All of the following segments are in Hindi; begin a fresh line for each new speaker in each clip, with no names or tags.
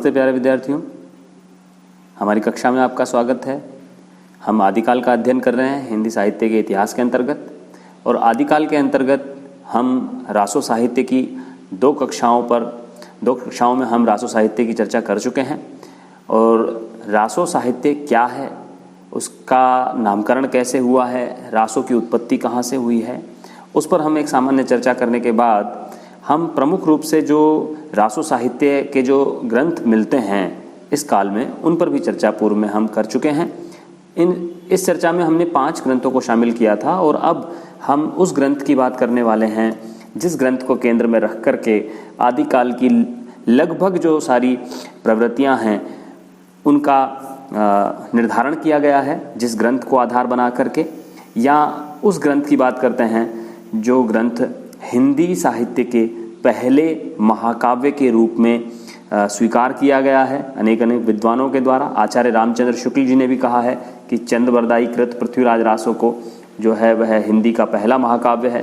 नमस्ते प्यारे विद्यार्थियों, हमारी कक्षा में आपका स्वागत है। हम आदिकाल का अध्ययन कर रहे हैं हिंदी साहित्य के इतिहास के अंतर्गत, और आदिकाल के अंतर्गत हम रासो साहित्य की दो कक्षाओं में हम रासो साहित्य की चर्चा कर चुके हैं। और रासो साहित्य क्या है, उसका नामकरण कैसे हुआ है, रासो की उत्पत्ति कहाँ से हुई है, उस पर हम एक सामान्य चर्चा करने के बाद हम प्रमुख रूप से जो रासो साहित्य के जो ग्रंथ मिलते हैं इस काल में, उन पर भी चर्चा पूर्व में हम कर चुके हैं। इस चर्चा में हमने 5 ग्रंथों को शामिल किया था, और अब हम उस ग्रंथ की बात करने वाले हैं जिस ग्रंथ को केंद्र में रख करके आदिकाल की लगभग जो सारी प्रवृत्तियां हैं उनका निर्धारण किया गया है, जिस ग्रंथ को आधार बना करके, या उस ग्रंथ की बात करते हैं जो ग्रंथ हिंदी साहित्य के पहले महाकाव्य के रूप में स्वीकार किया गया है अनेक विद्वानों के द्वारा। आचार्य रामचंद्र शुक्ल जी ने भी कहा है कि चंद्रबरदाई कृत पृथ्वीराज रासो को जो है वह हिंदी का पहला महाकाव्य है,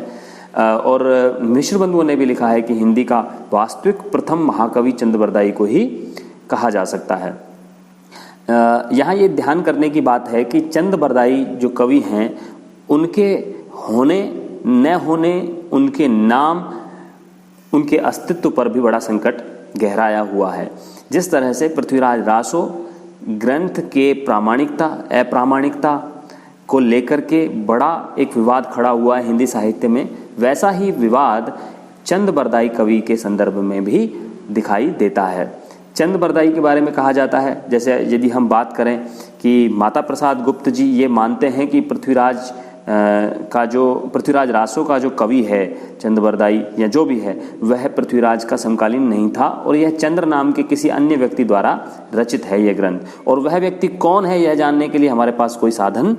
और मिश्र बंधुओं ने भी लिखा है कि हिंदी का वास्तविक प्रथम महाकवि चंद्रबरदाई को ही कहा जा सकता है। यहाँ ये ध्यान करने की बात है कि चंद्रबरदाई जो कवि हैं उनके होने न होने, उनके नाम, उनके अस्तित्व पर भी बड़ा संकट गहराया हुआ है। जिस तरह से पृथ्वीराज रासो ग्रंथ के प्रामाणिकता अप्रामाणिकता को लेकर के बड़ा एक विवाद खड़ा हुआ है हिंदी साहित्य में, वैसा ही विवाद चंद्रबरदाई कवि के संदर्भ में भी दिखाई देता है। चंद्रबरदाई के बारे में कहा जाता है, जैसे यदि हम बात करें कि माता प्रसाद गुप्त जी ये मानते हैं कि पृथ्वीराज रासो का जो कवि है चंद्रबरदाई या जो भी है वह पृथ्वीराज का समकालीन नहीं था, और यह चंद्र नाम के किसी अन्य व्यक्ति द्वारा रचित है ये ग्रंथ, और वह व्यक्ति कौन है यह जानने के लिए हमारे पास कोई साधन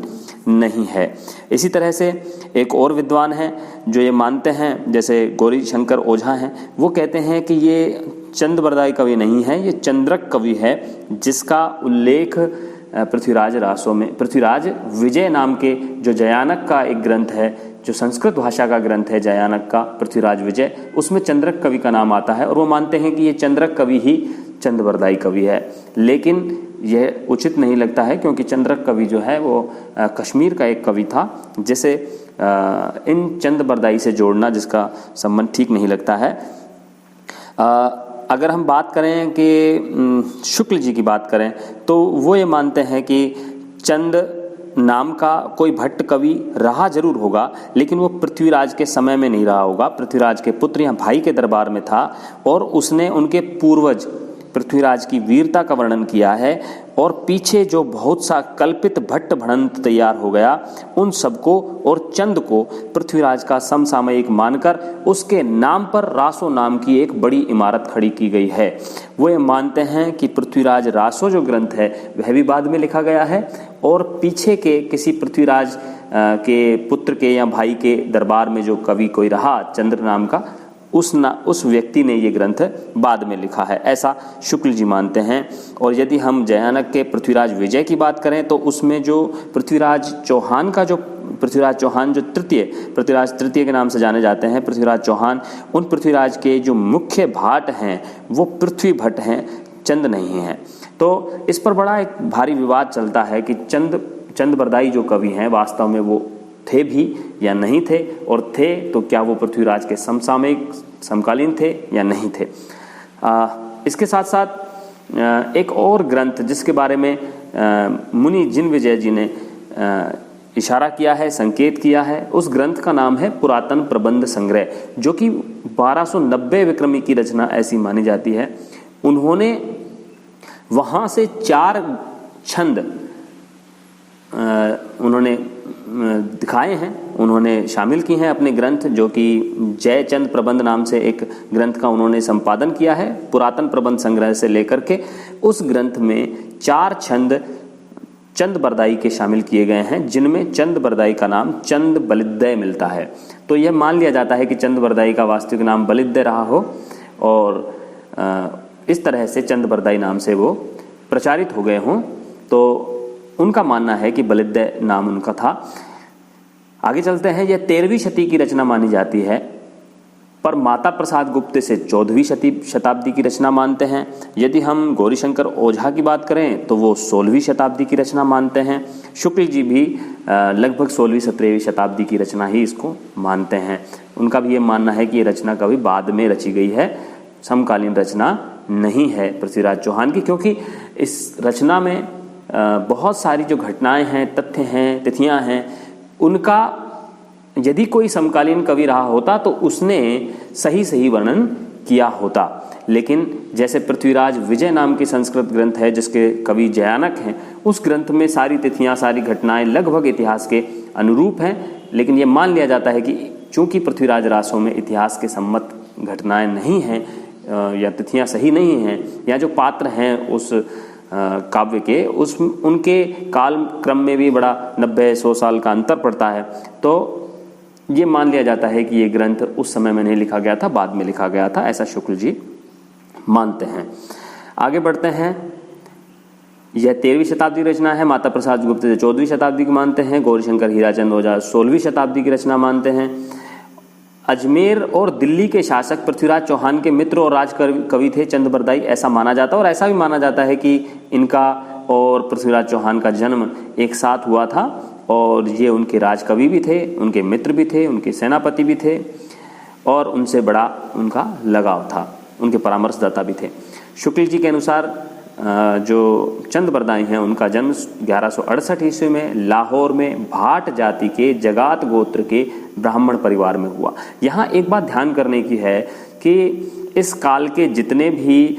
नहीं है। इसी तरह से एक और विद्वान है जो ये मानते हैं, जैसे गौरी शंकर ओझा हैं, वो कहते हैं कि ये चंद्रबरदाई कवि नहीं है, ये चंद्रक कवि है, जिसका उल्लेख पृथ्वीराज रासो में पृथ्वीराज विजय नाम के जो जयानक का एक ग्रंथ है, जो संस्कृत भाषा का ग्रंथ है जयानक का पृथ्वीराज विजय, उसमें चंद्रक कवि का नाम आता है, और वो मानते हैं कि ये चंद्रक कवि ही चंद्रबरदाई कवि है। लेकिन यह उचित नहीं लगता है, क्योंकि चंद्रक कवि जो है वो कश्मीर का एक कवि था, जिसे इन चंद्रबरदाई से जोड़ना, जिसका संबंध ठीक नहीं लगता है। अगर हम बात करें कि शुक्ल जी की बात करें तो वो ये मानते हैं कि चंद नाम का कोई भट्ट कवि रहा जरूर होगा, लेकिन वो पृथ्वीराज के समय में नहीं रहा होगा, पृथ्वीराज के पुत्र या भाई के दरबार में था, और उसने उनके पूर्वज पृथ्वीराज की वीरता का वर्णन किया है, और पीछे जो बहुत सा कल्पित भट्ट भड़ंत तैयार हो गया उन सबको और चंद को पृथ्वीराज का समसामयिक मानकर उसके नाम पर रासो नाम की एक बड़ी इमारत खड़ी की गई है। वो ये मानते हैं कि पृथ्वीराज रासो जो ग्रंथ है वह भी बाद में लिखा गया है, और पीछे के किसी पृथ्वीराज के पुत्र के या भाई के दरबार में जो कवि कोई रहा चंद्र नाम का, उस व्यक्ति ने ये ग्रंथ बाद में लिखा है, ऐसा शुक्ल जी मानते हैं। और यदि हम जयानक के पृथ्वीराज विजय की बात करें तो उसमें जो पृथ्वीराज चौहान जो पृथ्वीराज तृतीय के नाम से जाने जाते हैं, पृथ्वीराज चौहान, उन पृथ्वीराज के जो मुख्य भाट हैं वो पृथ्वी भट्ट हैं, चंद नहीं हैं। तो इस पर बड़ा एक भारी विवाद चलता है कि चंद्रबरदाई जो कवि हैं वास्तव में वो थे भी या नहीं थे, और थे तो क्या वो पृथ्वीराज के समकालीन थे या नहीं थे। इसके साथ साथ एक और ग्रंथ जिसके बारे में मुनि जिनविजय जी ने इशारा किया है, संकेत किया है, उस ग्रंथ का नाम है पुरातन प्रबंध संग्रह, जो कि 1290 विक्रमी की रचना ऐसी मानी जाती है। उन्होंने वहाँ से 4 छंद उन्होंने दिखाए हैं, उन्होंने शामिल की हैं अपने ग्रंथ, जो कि जयचंद प्रबंध नाम से एक ग्रंथ का उन्होंने संपादन किया है। पुरातन प्रबंध संग्रह से लेकर के उस ग्रंथ में 4 छंद चंद्रबरदाई के शामिल किए गए हैं, जिनमें चंद्रबरदाई का नाम चंद बलिद्दय मिलता है। तो यह मान लिया जाता है कि चंद्रबरदाई का वास्तविक नाम बलिद्दय रहा हो, और इस तरह से चंद्रबरदाई नाम से वो प्रचारित हो गए हों। तो उनका मानना है कि बलिद्दय नाम उनका था। आगे चलते हैं। यह 13वीं शती की रचना मानी जाती है। पर माता प्रसाद गुप्त से 14वीं शताब्दी की रचना मानते हैं। यदि हम गौरीशंकर ओझा की बात करें तो वो 16वीं शताब्दी की रचना मानते हैं। शुक्ल जी भी लगभग 16वीं 17वीं शताब्दी की रचना ही इसको मानते हैं। उनका भी ये मानना है कि ये रचना कभी बाद में रची गई है, समकालीन रचना नहीं है पृथ्वीराज चौहान की, क्योंकि इस रचना में बहुत सारी जो घटनाएं हैं, तथ्य हैं, तिथियां हैं, उनका यदि कोई समकालीन कवि रहा होता तो उसने सही सही वर्णन किया होता। लेकिन जैसे पृथ्वीराज विजय नाम की संस्कृत ग्रंथ है जिसके कवि जयानक हैं, उस ग्रंथ में सारी तिथियां, सारी घटनाएं लगभग इतिहास के अनुरूप हैं। लेकिन ये मान लिया जाता है कि चूंकि पृथ्वीराज रासों में इतिहास के सम्मत घटनाएं नहीं हैं या तिथियां सही नहीं हैं, या जो पात्र हैं उस काव्य के उनके काल क्रम में भी बड़ा 90-100 साल का अंतर पड़ता है, तो ये मान लिया जाता है कि ये ग्रंथ उस समय में नहीं लिखा गया था, बाद में लिखा गया था, ऐसा शुक्ल जी मानते हैं। आगे बढ़ते हैं। यह 13वीं शताब्दी की रचना है। माता प्रसाद गुप्त से 14वीं शताब्दी की मानते हैं। गौरीशंकर हीराचंद ओझा 16वीं शताब्दी की रचना मानते हैं। अजमेर और दिल्ली के शासक पृथ्वीराज चौहान के मित्र और राजकवि थे चंद बरदाई, ऐसा माना जाता है। और ऐसा भी माना जाता है कि इनका और पृथ्वीराज चौहान का जन्म एक साथ हुआ था और ये उनके राजकवि भी थे, उनके मित्र भी थे, उनके सेनापति भी थे और उनसे बड़ा उनका लगाव था, उनके परामर्शदाता भी थे। शुक्ल जी के अनुसार जो चंद बरदाई हैं उनका जन्म 1168 ईस्वी में लाहौर में भाट जाति के जगात गोत्र के ब्राह्मण परिवार में हुआ। यहाँ एक बात ध्यान करने की है कि इस काल के जितने भी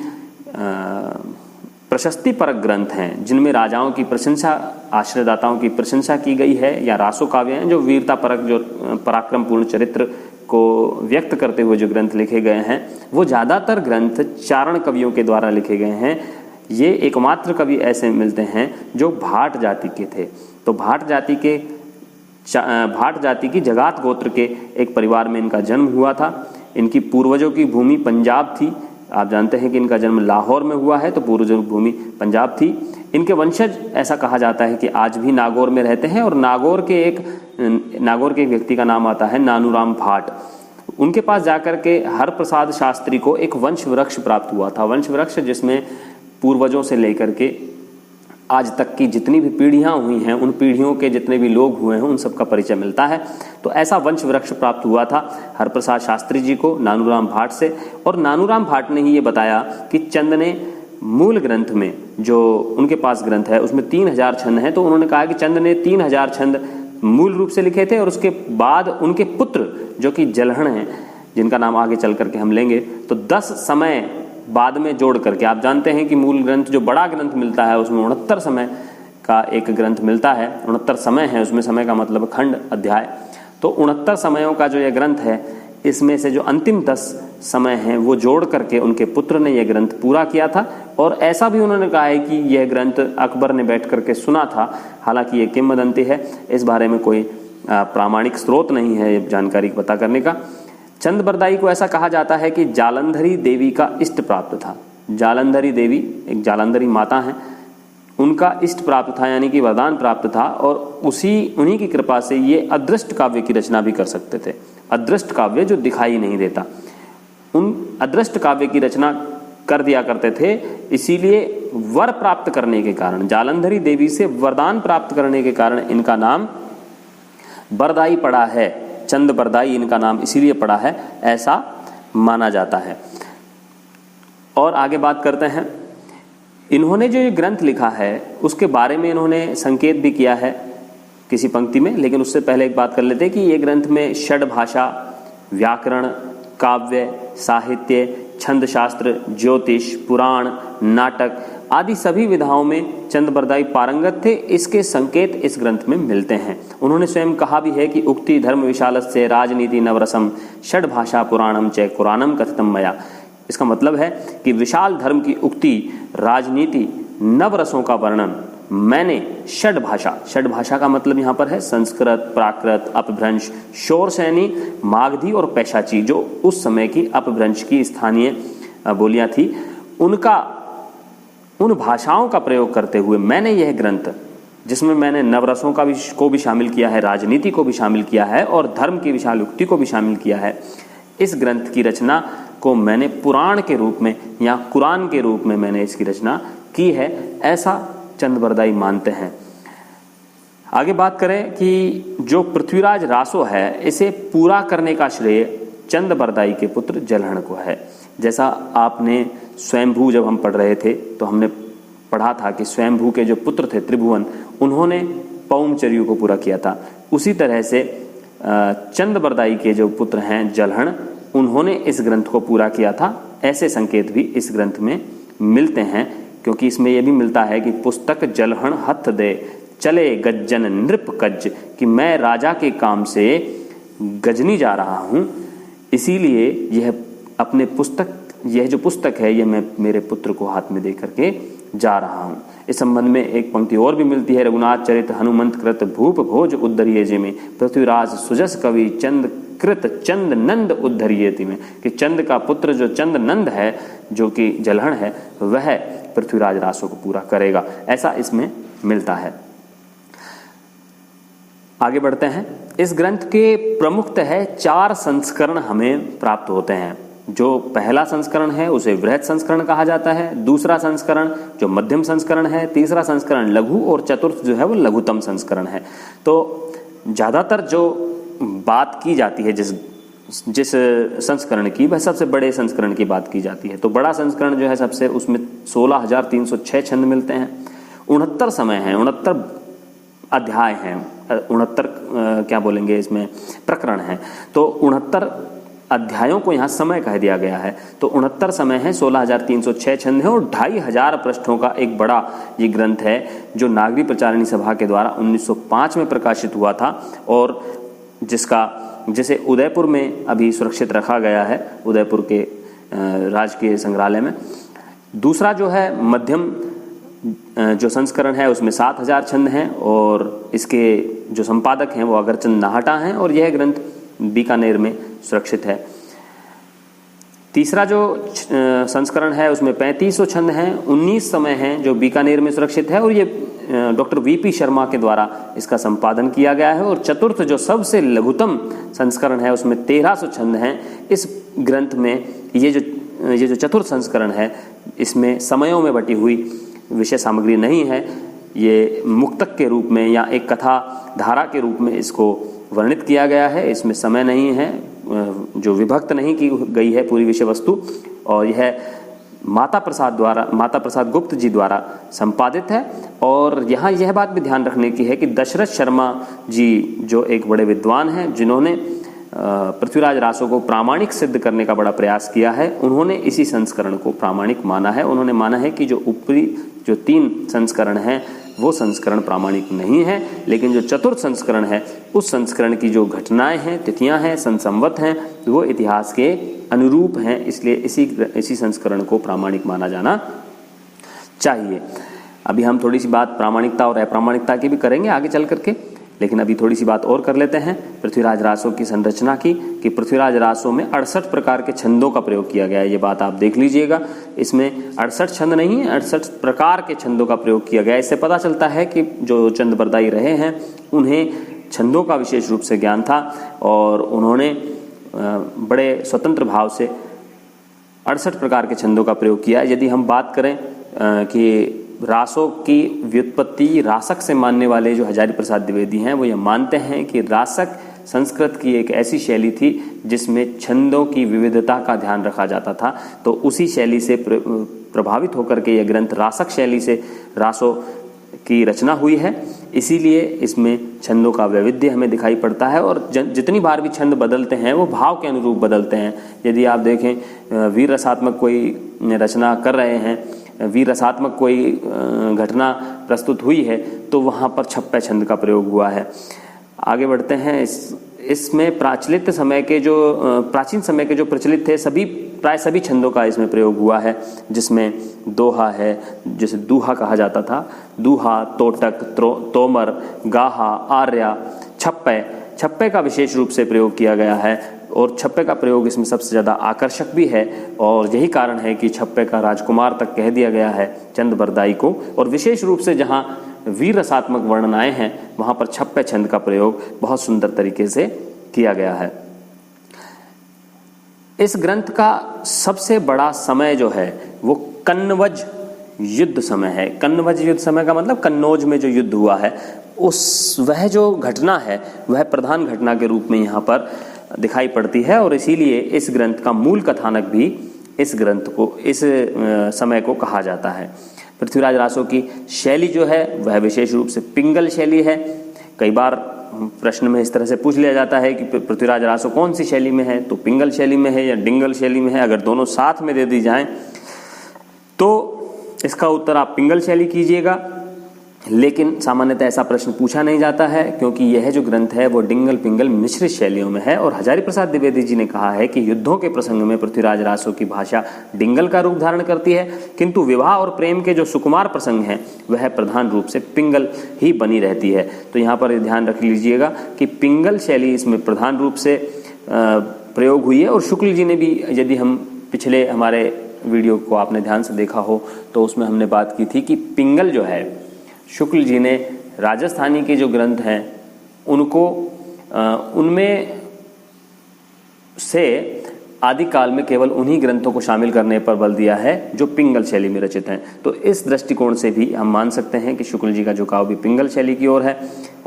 प्रशस्ति परक ग्रंथ हैं जिनमें राजाओं की प्रशंसा, आश्रयदाताओं की प्रशंसा की गई है, या रासो काव्य हैं जो वीरता परक, जो पराक्रमपूर्ण चरित्र को व्यक्त करते हुए जो ग्रंथ लिखे गए हैं, वो ज़्यादातर ग्रंथ चारण कवियों के द्वारा लिखे गए हैं। ये एकमात्र कवि ऐसे मिलते हैं जो भाट जाति के थे। तो भाट जाति की जगात गोत्र के एक परिवार में इनका जन्म हुआ था। इनकी पूर्वजों की भूमि पंजाब थी। आप जानते हैं कि इनका जन्म लाहौर में हुआ है, तो पूर्वजों की भूमि पंजाब थी। इनके वंशज, ऐसा कहा जाता है कि आज भी नागौर में रहते हैं और नागौर के एक व्यक्ति का नाम आता है नानूराम भाट। उनके पास जाकर के हरप्रसाद शास्त्री को एक वंश वृक्ष प्राप्त हुआ था। वंश वृक्ष जिसमें पूर्वजों से लेकर के आज तक की जितनी भी पीढ़ियां हुई हैं, उन पीढ़ियों के जितने भी लोग हुए हैं, उन सब का परिचय मिलता है। तो ऐसा वंश वृक्ष प्राप्त हुआ था हरप्रसाद शास्त्री जी को नानूराम भाट से। और नानूराम भाट ने ही ये बताया कि चंद ने मूल ग्रंथ में, जो उनके पास ग्रंथ है उसमें 3000 छंद हैं, तो उन्होंने कहा कि चंद ने 3000 छंद मूल रूप से लिखे थे और उसके बाद उनके पुत्र जो कि जलहण हैं, जिनका नाम आगे चल करके हम लेंगे, तो 10 समय बाद में जोड़ करके, आप जानते हैं कि मूल ग्रंथ जो बड़ा ग्रंथ मिलता है उसमें 69 समय का एक ग्रंथ मिलता है। 69 समय है, उसमें समय का मतलब खंड, अध्याय। तो 69 समयों का जो यह ग्रंथ है, इसमें से जो अंतिम 10 समय हैं वो जोड़ करके उनके पुत्र ने यह ग्रंथ पूरा किया था। और ऐसा भी उन्होंने कहा है कि यह ग्रंथ अकबर ने बैठ करके सुना था। हालांकि ये किंवदंती है, इस बारे में कोई प्रामाणिक स्रोत नहीं है ये जानकारी पता करने का। चंद बरदाई को ऐसा कहा जाता है कि जालंधरी देवी का इष्ट प्राप्त था। जालंधरी देवी एक जालंधरी माता हैं, उनका इष्ट प्राप्त था, यानी कि वरदान प्राप्त था। और उन्हीं की कृपा से ये अदृष्ट काव्य की रचना भी कर सकते थे। अदृष्ट काव्य जो दिखाई नहीं देता, उन अदृष्ट काव्य की रचना कर दिया करते थे। इसीलिए वर प्राप्त करने के कारण, जालंधरी देवी से वरदान प्राप्त करने के कारण इनका नाम बरदाई पड़ा है। चंद बरदाई इनका नाम इसीलिए पड़ा है, ऐसा माना जाता है। और आगे बात करते हैं। इन्होंने जो ये ग्रंथ लिखा है उसके बारे में इन्होंने संकेत भी किया है किसी पंक्ति में, लेकिन उससे पहले एक बात कर लेते हैं कि ये ग्रंथ में षड भाषा, व्याकरण, काव्य, साहित्य, छंद शास्त्र, ज्योतिष, पुराण, नाटक आदि सभी विधाओं में चंद बरदाई पारंगत थे। इसके संकेत इस ग्रंथ में मिलते हैं। उन्होंने स्वयं कहा भी है कि उक्ति धर्म विशालस्य राजनीति नवरसम षड भाषा पुराणम च कुरानम कथितम मया। इसका मतलब है कि विशाल धर्म की उक्ति, राजनीति, नवरसों का वर्णन मैंने षड भाषा का मतलब यहाँ पर है संस्कृत, प्राकृत, अपभ्रंश, शोरसैनी, मागधी और पैशाची, जो उस समय की अपभ्रंश की स्थानीय बोलियां थी, उन भाषाओं का प्रयोग करते हुए मैंने यह ग्रंथ, जिसमें मैंने नवरसों को भी शामिल किया है, राजनीति को भी शामिल किया है और धर्म की विशाल उक्ति को भी शामिल किया है, इस ग्रंथ की रचना को मैंने पुराण के रूप में या कुरान के रूप में मैंने इसकी रचना की है, ऐसा चंद बरदाई मानते हैं। आगे बात करें कि जो पृथ्वीराज रासो है, इसे पूरा करने का श्रेय चंद बरदाई के पुत्र जलहण को है। जैसा आपने स्वयंभू जब हम पढ़ रहे थे तो हमने पढ़ा था कि स्वयंभू के जो पुत्र थे त्रिभुवन, उन्होंने पौमचर्यु को पूरा किया था। उसी तरह से चंद बरदाई के जो पुत्र हैं जलहण, उन्होंने इस ग्रंथ को पूरा किया था। ऐसे संकेत भी इस ग्रंथ में मिलते हैं, क्योंकि इसमें यह भी मिलता है कि पुस्तक जलहण हथ दे चले गज्जन नृप कज्ज, कि मैं राजा के काम से गजनी जा रहा हूँ, इसीलिए यह जो पुस्तक है यह मैं मेरे पुत्र को हाथ में दे करके जा रहा हूँ। इस संबंध में एक पंक्ति और भी मिलती है, रघुनाथ चरित हनुमंत कृत भूप भोज उद्धरिये में पृथ्वीराज सुजस कवि चंद कृत चंद नंद उद्धरिये में, कि चंद का पुत्र जो चंद नंद है, जो कि जलहण है, वह पृथ्वीराज रासो को पूरा करेगा, ऐसा इसमें मिलता है। आगे बढ़ते हैं। इस ग्रंथ के प्रमुखतः 4 संस्करण हमें प्राप्त होते हैं। जो पहला संस्करण है उसे वृहत संस्करण कहा जाता है, दूसरा संस्करण जो मध्यम संस्करण है, तीसरा संस्करण लघु, और चतुर्थ जो है वो लघुतम संस्करण है। तो ज़्यादातर जो बात की जाती है जिस संस्करण की, वह सबसे बड़े संस्करण की बात की जाती है। तो बड़ा संस्करण जो है सबसे, उसमें 16,306 छंद मिलते हैं, 69 समय हैं, 69 अध्याय हैं, 69 क्या बोलेंगे इसमें प्रकरण हैं। तो 69 अध्यायों को यहाँ समय कह दिया गया है। तो 69 समय है, 16,306 छंद है, और 2,500 पृष्ठों का एक बड़ा ये ग्रंथ है, जो नागरी प्रचारिणी सभा के द्वारा 1905 में प्रकाशित हुआ था, और जिसे उदयपुर में अभी सुरक्षित रखा गया है, उदयपुर के राजकीय संग्रहालय में। दूसरा जो है मध्यम जो संस्करण है, उसमें 7,000 छंद हैं, और इसके जो संपादक हैं वो अगरचंद नाहटा हैं, और यह ग्रंथ बीकानेर में सुरक्षित है। तीसरा जो संस्करण है उसमें 3500 छंद हैं, 19 समय हैं, जो बीकानेर में सुरक्षित है, और ये डॉक्टर वीपी शर्मा के द्वारा इसका संपादन किया गया है। और चतुर्थ जो सबसे लघुतम संस्करण है उसमें 1300 छंद हैं। इस ग्रंथ में ये जो चतुर्थ संस्करण है, इसमें समयों में बटी हुई विषय सामग्री नहीं है। ये मुक्तक के रूप में या एक कथा धारा के रूप में इसको वर्णित किया गया है। इसमें समय नहीं है, जो विभक्त नहीं की गई है पूरी विषय वस्तु, और यह माता प्रसाद गुप्त जी द्वारा संपादित है। और यहाँ यह बात भी ध्यान रखने की है कि दशरथ शर्मा जी जो एक बड़े विद्वान हैं, जिन्होंने पृथ्वीराज रासो को प्रामाणिक सिद्ध करने का बड़ा प्रयास किया है, उन्होंने इसी संस्करण को प्रामाणिक माना है। उन्होंने माना है कि जो ऊपरी जो 3 संस्करण हैं वो संस्करण प्रामाणिक नहीं है, लेकिन जो चतुर्थ संस्करण है उस संस्करण की जो घटनाएं हैं, तिथियां हैं, संवत हैं, वो इतिहास के अनुरूप हैं, इसलिए इसी संस्करण को प्रामाणिक माना जाना चाहिए। अभी हम थोड़ी सी बात प्रामाणिकता और अप्रामाणिकता की भी करेंगे आगे चल करके, लेकिन अभी थोड़ी सी बात और कर लेते हैं पृथ्वीराज रासो की संरचना की, कि पृथ्वीराज रासो में 68 प्रकार के छंदों का प्रयोग किया गया है। ये बात आप देख लीजिएगा, इसमें 68 छंद नहीं है, 68 प्रकार के छंदों का प्रयोग किया गया है। इससे पता चलता है कि जो चंद बरदाई रहे हैं उन्हें छंदों का विशेष रूप से ज्ञान था, और उन्होंने बड़े स्वतंत्र भाव से 68 प्रकार के छंदों का प्रयोग किया है। यदि हम बात करें कि रासों की व्युत्पत्ति रासक से मानने वाले जो हजारी प्रसाद द्विवेदी हैं, वो ये मानते हैं कि रासक संस्कृत की एक ऐसी शैली थी जिसमें छंदों की विविधता का ध्यान रखा जाता था। तो उसी शैली से प्रभावित होकर के यह ग्रंथ रासक शैली से रासों की रचना हुई है, इसीलिए इसमें छंदों का वैविध्य हमें दिखाई पड़ता है। और जितनी बार भी छंद बदलते हैं वो भाव के अनुरूप बदलते हैं। यदि आप देखें वीर रसात्मक कोई रचना कर रहे हैं, वीर रसात्मक कोई घटना प्रस्तुत हुई है, तो वहाँ पर 56 छंद का प्रयोग हुआ है। आगे बढ़ते हैं। इसमें प्राचीन समय के जो प्रचलित थे प्राय सभी छंदों का इसमें प्रयोग हुआ है, जिसमें दोहा है, जिसे दूहा कहा जाता था, दूहा, तोटक, तोमर, गाहा, आर्या, छप्पे का विशेष रूप से प्रयोग किया गया है, और छप्पे का प्रयोग इसमें सबसे ज़्यादा आकर्षक भी है। और यही कारण है कि छप्पे का राजकुमार तक कह दिया गया है चंद बरदाई को। और विशेष रूप से जहाँ वीर रसात्मक वर्णनाएं हैं वहाँ पर 56 छंद का प्रयोग बहुत सुंदर तरीके से किया गया है। इस ग्रंथ का सबसे बड़ा समय जो है वो कन्नवज युद्ध समय है। कन्नवज युद्ध समय का मतलब कन्नौज में जो युद्ध हुआ है वह जो घटना है वह प्रधान घटना के रूप में यहाँ पर दिखाई पड़ती है, और इसीलिए इस ग्रंथ का मूल कथानक भी इस ग्रंथ को, इस समय को कहा जाता है। पृथ्वीराज रासो की शैली जो है वह विशेष रूप से पिंगल शैली है। कई बार प्रश्न में इस तरह से पूछ लिया जाता है कि पृथ्वीराज रासो कौन सी शैली में है, तो पिंगल शैली में है या डिंगल शैली में है। अगर दोनों साथ में दे दी जाएं तो इसका उत्तर आप पिंगल शैली कीजिएगा, लेकिन सामान्यतः ऐसा प्रश्न पूछा नहीं जाता है क्योंकि यह जो ग्रंथ है वो डिंगल पिंगल मिश्रित शैलियों में है। और हजारी प्रसाद द्विवेदी जी ने कहा है कि युद्धों के प्रसंग में पृथ्वीराज रासो की भाषा डिंगल का रूप धारण करती है, किंतु विवाह और प्रेम के जो सुकुमार प्रसंग हैं वह प्रधान रूप से पिंगल ही बनी रहती है। तो यहाँ पर ध्यान रख लीजिएगा कि पिंगल शैली इसमें प्रधान रूप से प्रयोग हुई है। और शुक्ल जी ने भी, यदि हम पिछले हमारे वीडियो को आपने ध्यान से देखा हो तो उसमें हमने बात की थी कि पिंगल जो है, शुक्ल जी ने राजस्थानी के जो ग्रंथ हैं उनको उनमें से आदिकाल में केवल उन्हीं ग्रंथों को शामिल करने पर बल दिया है जो पिंगल शैली में रचित हैं। तो इस दृष्टिकोण से भी हम मान सकते हैं कि शुक्ल जी का झुकाव भी पिंगल शैली की ओर है।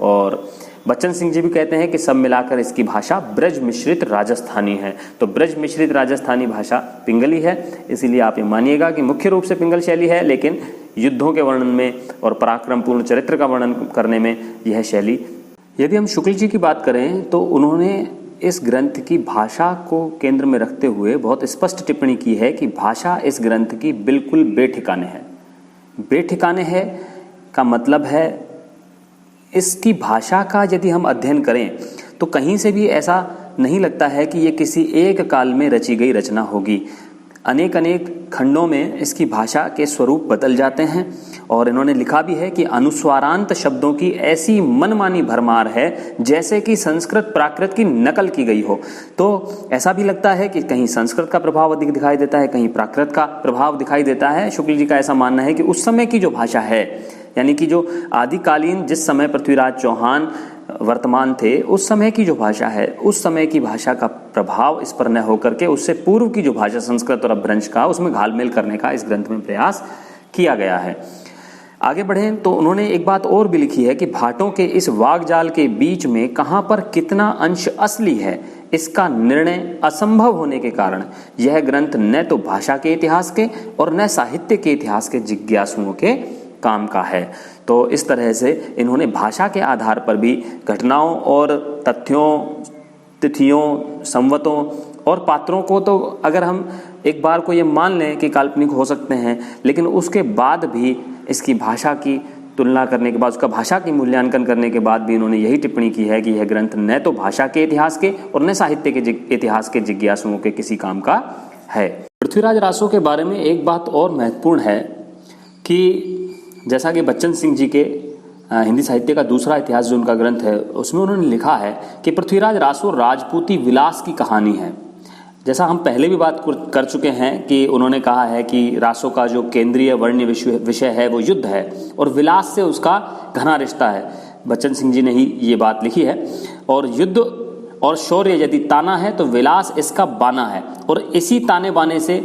और बच्चन सिंह जी भी कहते हैं कि सब मिलाकर इसकी भाषा ब्रज मिश्रित राजस्थानी है। तो ब्रज मिश्रित राजस्थानी भाषा पिंगली है, इसीलिए आप ये मानिएगा कि मुख्य रूप से पिंगल शैली है, लेकिन युद्धों के वर्णन में और पराक्रमपूर्ण चरित्र का वर्णन करने में यह शैली। यदि हम शुक्ल जी की बात करें तो उन्होंने इस ग्रंथ की भाषा को केंद्र में रखते हुए बहुत स्पष्ट टिप्पणी की है कि भाषा इस ग्रंथ की बिल्कुल बेठिकाने है। बेठिकाने है का मतलब है इसकी भाषा का यदि हम अध्ययन करें तो कहीं से भी ऐसा नहीं लगता है कि ये किसी एक काल में रची गई रचना होगी। अनेक अनेक खंडों में इसकी भाषा के स्वरूप बदल जाते हैं, और इन्होंने लिखा भी है कि अनुस्वारांत शब्दों की ऐसी मनमानी भरमार है जैसे कि संस्कृत प्राकृत की नकल की गई हो। तो ऐसा भी लगता है कि कहीं संस्कृत का प्रभाव अधिक दिखाई देता है, कहीं प्राकृत का प्रभाव दिखाई देता है। शुक्ल जी का ऐसा मानना है कि उस समय की जो भाषा है, यानी कि जो आदिकालीन जिस समय पृथ्वीराज चौहान वर्तमान थे उस समय की जो भाषा है, उस समय की भाषा का प्रभाव इस पर न होकर के उससे पूर्व की जो भाषा संस्कृत और अपभ्रंश का, उसमें घालमेल करने का इस ग्रंथ में प्रयास किया गया है। आगे बढ़ें तो उन्होंने एक बात और भी लिखी है कि भाटों के इस वागजाल के बीच में कहाँ पर कितना अंश असली है इसका निर्णय असंभव होने के कारण यह ग्रंथ न तो भाषा के इतिहास के और न साहित्य के इतिहास के जिज्ञासुओं के काम का है। तो इस तरह से इन्होंने भाषा के आधार पर भी घटनाओं और तथ्यों, तिथियों, संवतों और पात्रों को, तो अगर हम एक बार को ये मान लें कि काल्पनिक हो सकते हैं, लेकिन उसके बाद भी इसकी भाषा की तुलना करने के बाद, उसका भाषा की मूल्यांकन करने के बाद भी इन्होंने यही टिप्पणी की है कि यह ग्रंथ न तो भाषा के इतिहास के और न साहित्य के इतिहास के जिज्ञासुओं के किसी काम का है। पृथ्वीराज रासो के बारे में एक बात और महत्वपूर्ण है कि जैसा कि बच्चन सिंह जी के हिंदी साहित्य का दूसरा इतिहास जो उनका ग्रंथ है उसमें उन्होंने लिखा है कि पृथ्वीराज रासो राजपूती विलास की कहानी है। जैसा हम पहले भी बात कर चुके हैं कि उन्होंने कहा है कि रासो का जो केंद्रीय वर्ण्य विषय है वो युद्ध है और विलास से उसका घना रिश्ता है। बच्चन सिंह जी ने ही ये बात लिखी है। और युद्ध और शौर्य यदि ताना है तो विलास इसका बाना है, और इसी ताने बाने से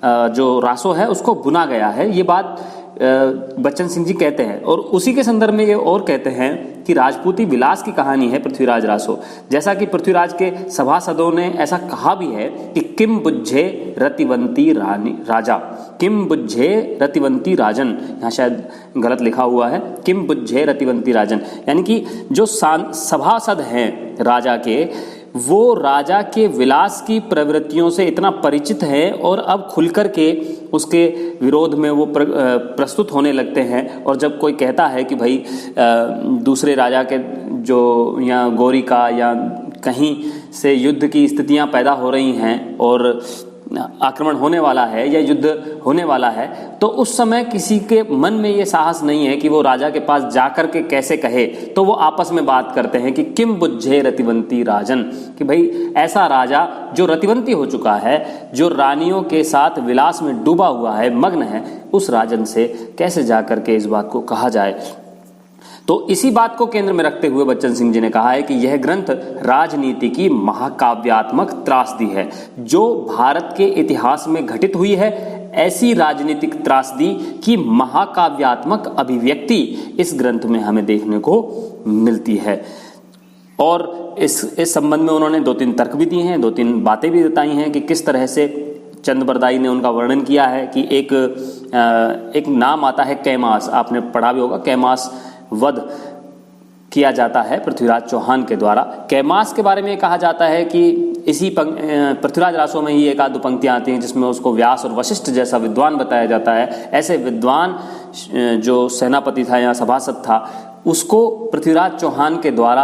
जो रासो है उसको बुना गया है। ये बात बच्चन सिंह जी कहते हैं, और उसी के संदर्भ में ये और कहते हैं कि राजपूती विलास की कहानी है पृथ्वीराज रासो। जैसा कि पृथ्वीराज के सभासदों ने ऐसा कहा भी है कि किम बुझे रतिवंती राजा, किम बुझे रतिवंती राजन, यहाँ शायद गलत लिखा हुआ है, किम बुझे रतिवंती राजन, यानी कि जो सभासद हैं राजा के, वो राजा के विलास की प्रवृत्तियों से इतना परिचित है और अब खुलकर के उसके विरोध में वो प्रस्तुत होने लगते हैं। और जब कोई कहता है कि भाई दूसरे राजा के जो या गौरी का या कहीं से युद्ध की स्थितियां पैदा हो रही हैं और आक्रमण होने वाला है या युद्ध होने वाला है, तो उस समय किसी के मन में ये साहस नहीं है कि वो राजा के पास जाकर के कैसे कहे। तो वो आपस में बात करते हैं कि किम बुझे रतिवंती राजन, कि भाई ऐसा राजा जो रतिवंती हो चुका है, जो रानियों के साथ विलास में डूबा हुआ है, मग्न है, उस राजन से कैसे जाकर के इस बात को कहा जाए। तो इसी बात को केंद्र में रखते हुए बच्चन सिंह जी ने कहा है कि यह ग्रंथ राजनीति की महाकाव्यात्मक त्रासदी है जो भारत के इतिहास में घटित हुई है। ऐसी राजनीतिक त्रासदी की महाकाव्यात्मक अभिव्यक्ति इस ग्रंथ में हमें देखने को मिलती है। और इस संबंध में उन्होंने 2-3 तर्क भी दिए हैं, 2-3 बातें भी बताई हैं कि किस तरह से चंद बरदाई ने उनका वर्णन किया है कि एक नाम आता है कैमास, आपने पढ़ा भी होगा, कैमास वध किया जाता है पृथ्वीराज चौहान के द्वारा। कैमास के बारे में कहा जाता है कि इसी पृथ्वीराज रासो में ही 1-2 पंक्तियां आती हैं जिसमें उसको व्यास और वशिष्ठ जैसा विद्वान बताया जाता है। ऐसे विद्वान जो सेनापति था या सभासद था उसको पृथ्वीराज चौहान के द्वारा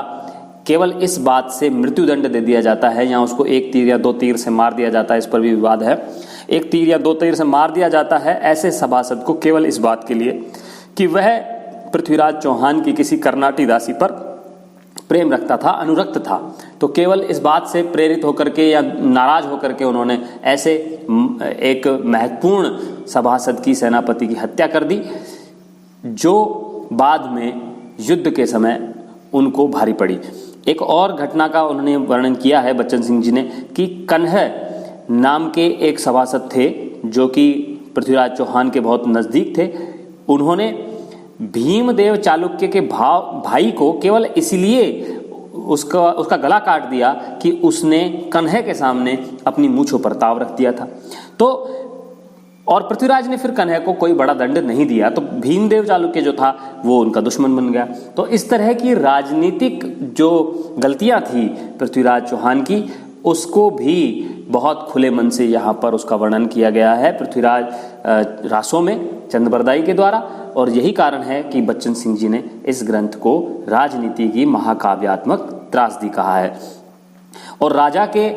केवल इस बात से मृत्युदंड दे दिया जाता है या उसको 1 तीर या 2 तीर से मार दिया जाता है, इस पर भी विवाद है। 1 तीर या 2 तीर से मार दिया जाता है ऐसे सभासद को केवल इस बात के लिए कि वह पृथ्वीराज चौहान की किसी कर्नाटी दासी पर प्रेम रखता था, अनुरक्त था। तो केवल इस बात से प्रेरित होकर के या नाराज होकर के उन्होंने ऐसे एक महत्वपूर्ण सभासद की, सेनापति की हत्या कर दी जो बाद में युद्ध के समय उनको भारी पड़ी। एक और घटना का उन्होंने वर्णन किया है बच्चन सिंह जी ने कि कन्ह नाम के एक सभासद थे जो कि पृथ्वीराज चौहान के बहुत नज़दीक थे। उन्होंने भीमदेव चालुक्य के भाई को केवल इसलिए उसका गला काट दिया कि उसने कन्ह के सामने अपनी मूंछों पर ताव रख दिया था। तो और पृथ्वीराज ने फिर कन्ह को कोई बड़ा दंड नहीं दिया, तो भीमदेव चालुक्य जो था वो उनका दुश्मन बन गया। तो इस तरह की राजनीतिक जो गलतियां थी पृथ्वीराज चौहान की, उसको भी बहुत खुले मन से यहाँ पर उसका वर्णन किया गया है पृथ्वीराज रासो में चंद बरदाई के द्वारा। और यही कारण है कि बच्चन सिंह जी ने इस ग्रंथ को राजनीति की महाकाव्यात्मक त्रासदी कहा है। और राजा के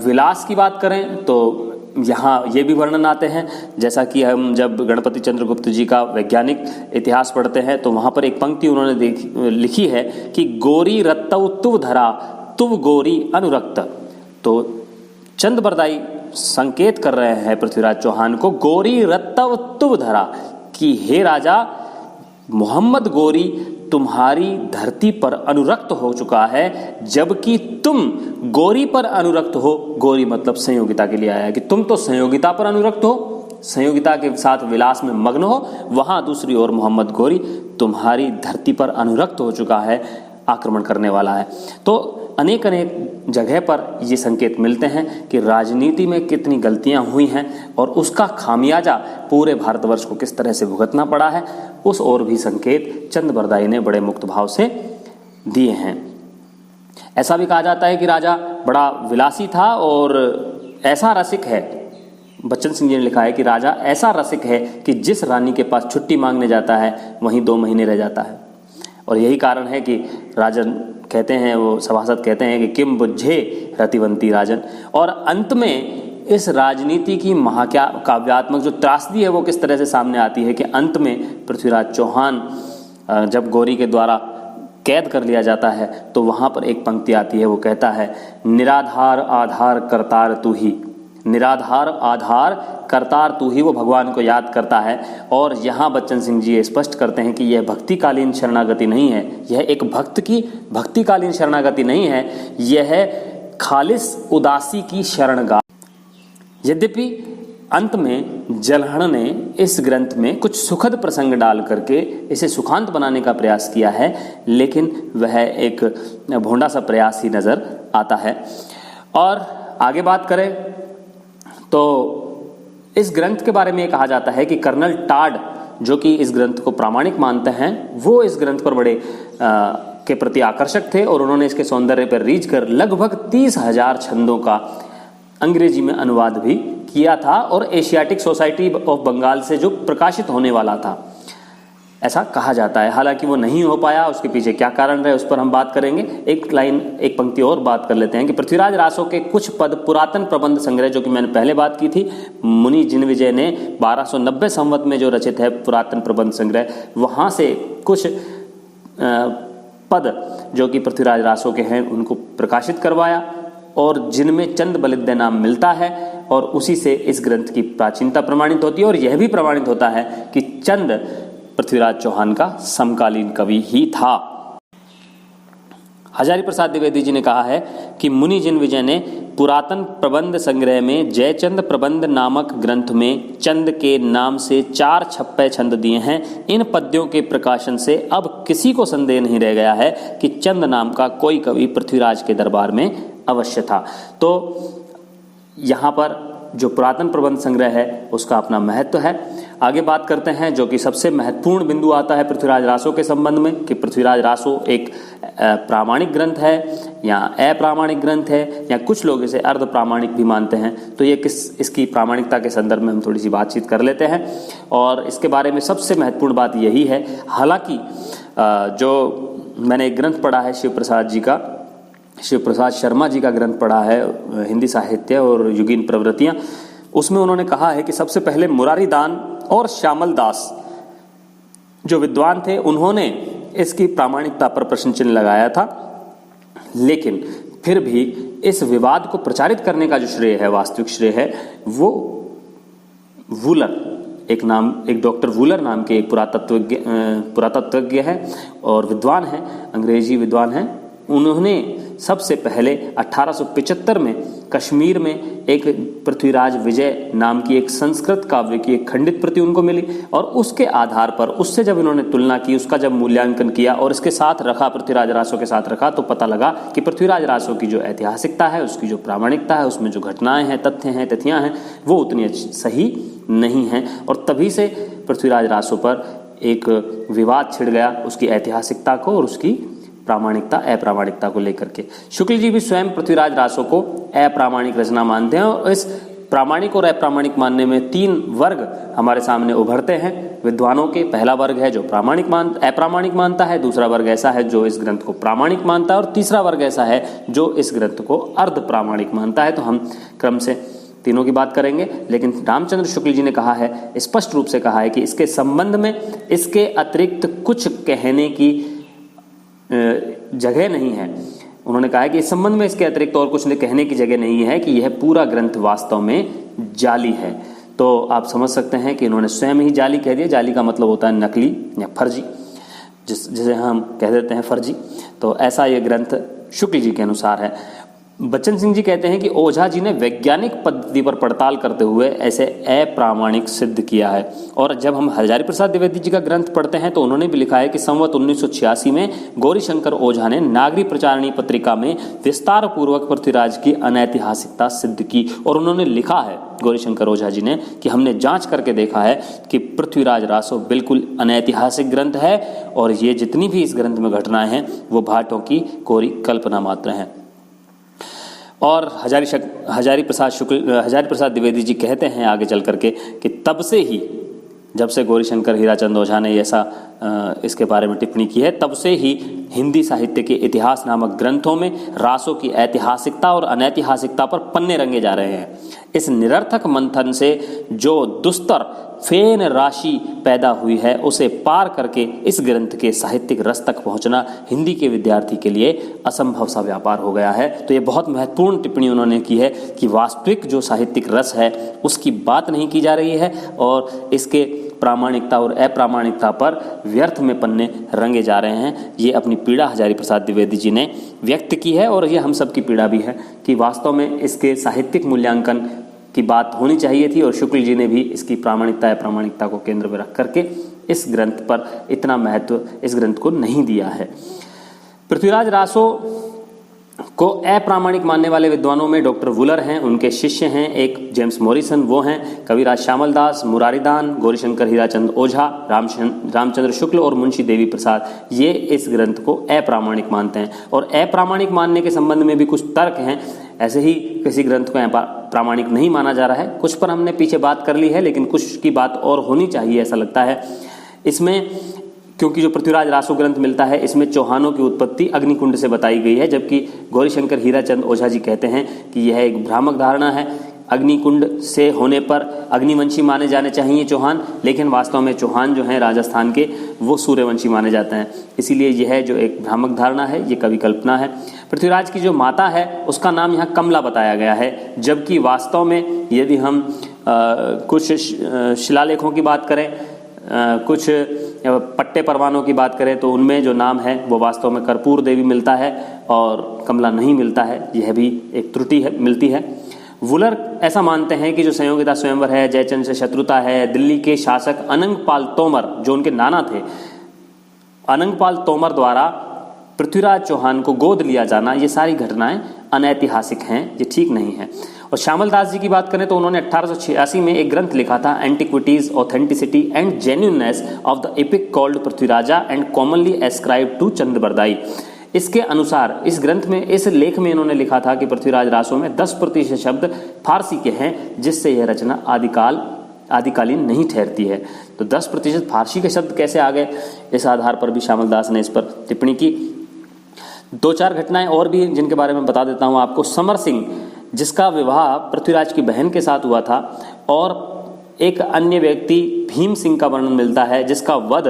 विलास की बात करें तो यहाँ ये भी वर्णन आते हैं, जैसा कि हम जब गणपति चंद्रगुप्त जी का वैज्ञानिक इतिहास पढ़ते हैं तो वहाँ पर एक पंक्ति उन्होंने लिखी है कि गोरी रत्तव तुव धरा तुव गोरी अनुरक्त। तो चंद बरदाई संकेत कर रहे हैं पृथ्वीराज चौहान को, गोरी रत्तव तुव धरा, कि हे राजा मोहम्मद गोरी तुम्हारी धरती पर अनुरक्त हो चुका है जबकि तुम गोरी पर अनुरक्त हो। गोरी मतलब संयोगिता के लिए आया है कि तुम तो संयोगिता पर अनुरक्त हो, संयोगिता के साथ विलास में मग्न हो, वहां दूसरी ओर मोहम्मद गोरी तुम्हारी धरती पर अनुरक्त हो चुका है, आक्रमण करने वाला है। तो अनेक जगह पर ये संकेत मिलते हैं कि राजनीति में कितनी गलतियां हुई हैं और उसका खामियाजा पूरे भारतवर्ष को किस तरह से भुगतना पड़ा है, उस ओर भी संकेत चंद बरदाई ने बड़े मुक्त भाव से दिए हैं। ऐसा भी कहा जाता है कि राजा बड़ा विलासी था और ऐसा रसिक है, बच्चन सिंह जी ने लिखा है कि राजा ऐसा रसिक है कि जिस रानी के पास छुट्टी मांगने जाता है वहीं 2 महीने रह जाता है। और यही कारण है कि राजन कहते हैं, वो सभासद कहते हैं कि किम बुझे रतिवंती राजन। और अंत में इस राजनीति की महाकाव्यात्मक जो त्रासदी है वो किस तरह से सामने आती है कि अंत में पृथ्वीराज चौहान जब गौरी के द्वारा कैद कर लिया जाता है तो वहाँ पर एक पंक्ति आती है, वो कहता है निराधार आधार करतार तू ही, निराधार आधार करतार तू ही। वो भगवान को याद करता है। और यहाँ बच्चन सिंह जी स्पष्ट करते हैं कि यह भक्तिकालीन शरणागति नहीं है, यह एक भक्त की भक्तिकालीन शरणागति नहीं है, यह खालिस उदासी की शरणगाह। यद्यपि अंत में जलहण ने इस ग्रंथ में कुछ सुखद प्रसंग डाल करके इसे सुखांत बनाने का प्रयास किया है, लेकिन वह एक भोंडा सा प्रयास ही नजर आता है। और आगे बात करें तो इस ग्रंथ के बारे में कहा जाता है कि कर्नल टाड जो कि इस ग्रंथ को प्रामाणिक मानते हैं, वो इस ग्रंथ पर बड़े के प्रति आकर्षक थे और उन्होंने इसके सौंदर्य पर रीझ कर लगभग 30,000 छंदों का अंग्रेजी में अनुवाद भी किया था और एशियाटिक सोसाइटी ऑफ बंगाल से जो प्रकाशित होने वाला था, ऐसा कहा जाता है। हालांकि वो नहीं हो पाया, उसके पीछे क्या कारण रहे उस पर हम बात करेंगे। एक पंक्ति और बात कर लेते हैं कि पृथ्वीराज रासो के कुछ पद पुरातन प्रबंध संग्रह, जो कि मैंने पहले बात की थी, मुनि जिनविजय ने 1290 संवत में जो रचित है पुरातन प्रबंध संग्रह, वहाँ से कुछ पद जो कि पृथ्वीराज रासो के हैं उनको प्रकाशित करवाया और जिनमें चंद बलिद्य नाम मिलता है और उसी से इस ग्रंथ की प्राचीनता प्रमाणित होती है। और यह भी प्रमाणित होता है कि चंद पृथ्वीराज चौहान का समकालीन कवि ही था। हजारी प्रसाद द्विवेदी जी ने कहा है कि मुनि जिन विजय ने पुरातन प्रबंध संग्रह में जयचंद प्रबंध नामक ग्रंथ में चंद के नाम से 4 छप्पे छंद दिए हैं। इन पद्यों के प्रकाशन से अब किसी को संदेह नहीं रह गया है कि चंद नाम का कोई कवि पृथ्वीराज के दरबार में अवश्य था। तो यहाँ पर जो पुरातन प्रबंध संग्रह है उसका अपना महत्व है। आगे बात करते हैं जो कि सबसे महत्वपूर्ण बिंदु आता है पृथ्वीराज रासो के संबंध में कि पृथ्वीराज रासो एक प्रामाणिक ग्रंथ है या अप्रामाणिक ग्रंथ है या कुछ लोग इसे अर्ध प्रामाणिक भी मानते हैं। तो ये इसकी प्रामाणिकता के संदर्भ में हम थोड़ी सी बातचीत कर लेते हैं। और इसके बारे में सबसे महत्वपूर्ण बात यही है, हालांकि जो मैंने एक ग्रंथ पढ़ा है शिव प्रसाद शर्मा जी का ग्रंथ पढ़ा है, हिंदी साहित्य और युगीन प्रवृत्तियाँ, उसमें उन्होंने कहा है कि सबसे पहले मुरारी दान और श्यामल दास जो विद्वान थे उन्होंने इसकी प्रामाणिकता पर प्रश्न चिन्ह लगाया था, लेकिन फिर भी इस विवाद को प्रचारित करने का जो श्रेय है, वास्तविक श्रेय है, वो वूलर एक डॉक्टर वूलर नाम के एक पुरातत्वज्ञ है और विद्वान है, अंग्रेजी विद्वान है। उन्होंने सबसे पहले 1875 में कश्मीर में एक पृथ्वीराज विजय नाम की एक संस्कृत काव्य की एक खंडित प्रति उनको मिली और उसके आधार पर उससे जब इन्होंने तुलना की, उसका जब मूल्यांकन किया और इसके साथ रखा, पृथ्वीराज रासो के साथ रखा, तो पता लगा कि पृथ्वीराज रासो की जो ऐतिहासिकता है, उसकी जो प्रामाणिकता है, उसमें जो घटनाएं हैं, तथ्य हैं, तिथियां हैं, वो उतनी सही नहीं है। और तभी से पृथ्वीराज रासो पर एक विवाद छिड़ गया उसकी ऐतिहासिकता को और उसकी प्रामाणिकता अप्रामाणिकता को लेकर के। शुक्ल जी भी स्वयं पृथ्वीराज रासो को अप्रामाणिक रचना मानते हैं और इस प्रामाणिक और अप्रामाणिक मानने में 3 वर्ग हमारे सामने उभरते हैं विद्वानों के। पहला वर्ग है जो अप्रामाणिक मानता है, दूसरा वर्ग ऐसा है जो इस ग्रंथ को प्रामाणिक मानता है और तीसरा वर्ग ऐसा है जो इस ग्रंथ को अर्ध प्रामाणिक मानता है। तो हम क्रम से तीनों की बात करेंगे, लेकिन रामचंद्र शुक्ल जी ने कहा है, स्पष्ट रूप से कहा है कि इसके संबंध में इसके अतिरिक्त कुछ कहने की जगह नहीं है। उन्होंने कहा है कि इस संबंध में इसके अतिरिक्त और कुछ कहने की जगह नहीं है कि यह पूरा ग्रंथ वास्तव में जाली है। तो आप समझ सकते हैं कि इन्होंने स्वयं ही जाली कह दिया। जाली का मतलब होता है नकली या फर्जी, जिसे हम कह देते हैं फर्जी। तो ऐसा यह ग्रंथ शुक्ल जी के अनुसार है। बच्चन सिंह जी कहते हैं कि ओझा जी ने वैज्ञानिक पद्धति पर पड़ताल करते हुए ऐसे अप्रामाणिक सिद्ध किया है। और जब हम हजारी प्रसाद द्विवेदी जी का ग्रंथ पढ़ते हैं तो उन्होंने भी लिखा है कि संवत 1986 में गौरीशंकर ओझा ने नागरी प्रचारणी पत्रिका में विस्तार पूर्वक पृथ्वीराज की अनैतिहासिकता सिद्ध की। और उन्होंने लिखा है गौरीशंकर ओझा जी ने कि हमने जांच करके देखा है कि पृथ्वीराज रासो बिल्कुल अनैतिहासिक ग्रंथ है और ये जितनी भी इस ग्रंथ में घटनाएं हैं वो भाटों की कोरी कल्पना मात्र हैं। और हजारी प्रसाद द्विवेदी जी कहते हैं आगे चल करके कि तब से ही, जब से गौरीशंकर हीराचंद ओझा ने ऐसा इसके बारे में टिप्पणी की है, तब से ही हिंदी साहित्य के इतिहास नामक ग्रंथों में रासो की ऐतिहासिकता और अनैतिहासिकता पर पन्ने रंगे जा रहे हैं। इस निरर्थक मंथन से जो दुस्तर फेन राशि पैदा हुई है उसे पार करके इस ग्रंथ के साहित्यिक रस तक पहुंचना हिंदी के विद्यार्थी के लिए असंभव सा व्यापार हो गया है। तो ये बहुत महत्वपूर्ण टिप्पणी उन्होंने की है कि वास्तविक जो साहित्यिक रस है उसकी बात नहीं की जा रही है और इसके प्रामाणिकता और अप्रामाणिकता पर व्यर्थ में पन्ने रंगे जा रहे हैं। ये अपनी पीड़ा हजारी प्रसाद द्विवेदी जी ने व्यक्त की है और ये हम सब की पीड़ा भी है कि वास्तव में इसके साहित्यिक मूल्यांकन की बात होनी चाहिए थी और शुक्ल जी ने भी इसकी प्रामाणिकता अप्रामाणिकता को केंद्र में रख करके इस ग्रंथ पर इतना महत्व इस ग्रंथ को नहीं दिया है। पृथ्वीराज रासो को अप्रामाणिक मानने वाले विद्वानों में डॉक्टर वुलर हैं, उनके शिष्य हैं एक जेम्स मॉरिसन, वो हैं कविराज श्यामल दास, मुरारीदान, गौरीशंकर हीराचंद ओझा, रामचंद्र शुक्ल और मुंशी देवी प्रसाद। ये इस ग्रंथ को अप्रामाणिक मानते हैं और अप्रामाणिक मानने के संबंध में भी कुछ तर्क हैं। ऐसे ही किसी ग्रंथ को प्रामाणिक नहीं माना जा रहा है, कुछ पर हमने पीछे बात कर ली है, लेकिन कुछ की बात और होनी चाहिए ऐसा लगता है इसमें, क्योंकि जो पृथ्वीराज रासो ग्रंथ मिलता है इसमें चौहानों की उत्पत्ति अग्निकुंड से बताई गई है, जबकि गौरीशंकर हीराचंद ओझा जी कहते हैं कि यह एक भ्रामक धारणा है। अग्निकुंड से होने पर अग्निवंशी माने जाने चाहिए चौहान, लेकिन वास्तव में चौहान जो हैं राजस्थान के वो सूर्यवंशी माने जाते हैं। इसीलिए यह जो एक भ्रामक धारणा है ये कवि कल्पना है। पृथ्वीराज की जो माता है उसका नाम यहाँ कमला बताया गया है, जबकि वास्तव में यदि हम कुछ शिलालेखों की बात करें कुछ पट्टे परवानों की बात करें तो उनमें जो नाम है वो वास्तव में कर्पूर देवी मिलता है और कमला नहीं मिलता है, यह भी एक त्रुटि है मिलती है। वुलर ऐसा मानते हैं कि जो संयोगिता स्वयंवर है, जयचंद से शत्रुता है, दिल्ली के शासक अनंगपाल तोमर जो उनके नाना थे, अनंगपाल तोमर द्वारा पृथ्वीराज चौहान को गोद लिया जाना, ये सारी घटनाएं अनैतिहासिक हैं, ये ठीक नहीं है। और श्यामल दास जी की बात करें तो उन्होंने 1886 में एक ग्रंथ लिखा था, antiquities authenticity and genuineness of the epic called Prithviraja and commonly ascribe to Chandbardai. इसके अनुसार इस ग्रंथ में, इस लेख में इन्होंने लिखा था कि पृथ्वीराज रासों में 10% शब्द फारसी के हैं, जिससे यह रचना आदिकालीन नहीं ठहरती है। तो 10% फारसी के शब्द कैसे आ गए, इस आधार पर भी श्यामल दास ने इस पर टिप्पणी की। 2-4 घटनाएं और भी जिनके बारे में बता देता हूं आपको। समर सिंह, जिसका विवाह पृथ्वीराज की बहन के साथ हुआ था, और एक अन्य व्यक्ति भीम सिंह का वर्णन मिलता है जिसका वध